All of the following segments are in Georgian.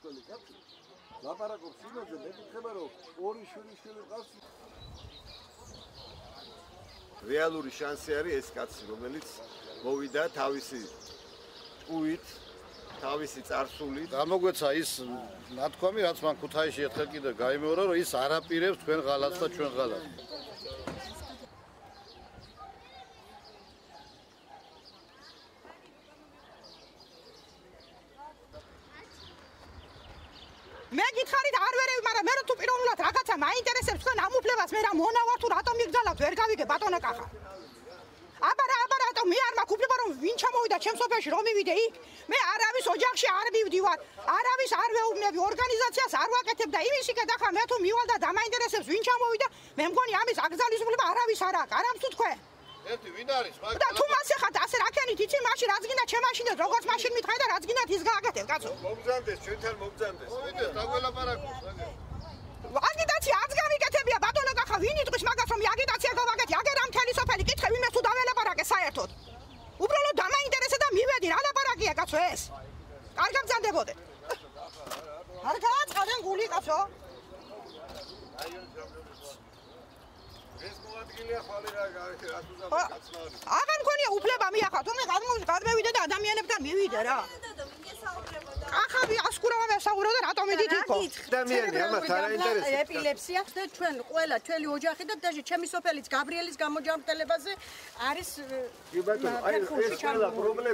სოფელი კაცი ლაპარაკობს იმაზე, მეკითხება რომ ორი შვილი ყავს. რეალური შანსი არის ეს კაცი, რომელიც მოვიდა თავისი ჭუით, თავისი წარსულით. გამოგვეცა ის ნათქვამი, რაც მან ქუთაისში ერთხელ კიდევ გაიმეორა, რომ ის არ აპირებს თქვენ ღალატს და ჩვენ ღალატს. მე გითხარით არ ვერევი, მაგრამ მე თუ პიროვნულად რაღაცა მაინტერესებს თქვენ ამ უფლებას, მე რა მონავარ თუ რატომ მიგძალავთ, ვერ გავიგე ბატონო კახა. აბა რატომ მე არ მაქვს უფლება რომ ვინ ჩამოვიდა ჩემს სოფელში რომ მივიდე იქ? მე არავის ოჯახში არ მივდივარ, არავის არ ვეუბნები, ორგანიზაციას არ ვაკეთებ და იმის იქეთ ახლა მე თუ მივალ და დამაინტერესებს ვინ ჩამოვიდა, მე მგონი ამის აკრძალის უფლება არავის არ აქვს, არამც თუ თქვენ. ერთი ვინ არის? და თუ მას ეხათ ასე რაკენით იცი მაშინ რაც გინდა ჩემაშინეთ, როგორც მაშინ მითხარი და რაც გინდათ ის გააკეთებ, კაცო. მოგზანდეს, ჩვენთან მოგზანდეს. მოვიდეს, დაგველაპარაკოს. აგიტაცია არც გამიკეთებია ბატონო კახა, ვინ იტყვის მაგას რომ აგიტაცია გავაკეთე, აგერ ამ მთელი სოფელი კითხე ვინმე თუ დაველაპარაკე საერთოდ. უბრალოდ დამაინტერესე და მივედი, რა ლაპარაკია კაცო ეს? კარგად მძანდებოდე. არ გააწყდნენ გული კაცო. ეს მოადგილეა ხვალე რა გასუზავი კაცმარი. აღარ მქონია უფლება მიახა, თუმცა გადმევიდე და ადამიანებთან მივიდე რა. ახავი ასკურავა მესაურო და რატომ მიდით იქო? ადამიანი ამათ არ აინტერესებს. ეპილეფსია ხდა ჩვენ ყველა ჩვენი ოჯახი და დაჟე ჩემი სოფელიც გაბრიელის გამოჯანმრთელებაზე არის კი ბატონო, აი ეს ყველა პრობლემა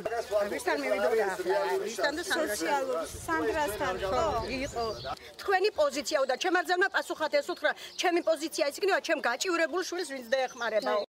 ვისთან მივიდოდა ახლა? ვისთან და სოციალური სანდრასთან ხო? იყო. თქვენი პოზიციაო და ჩემ არძევნა პასუხად ეს უთხრა, ჩემი პოზიცია ის იქნება, ჩემ გაჭივრებულ შვილს ვინც დაეხმარებაო.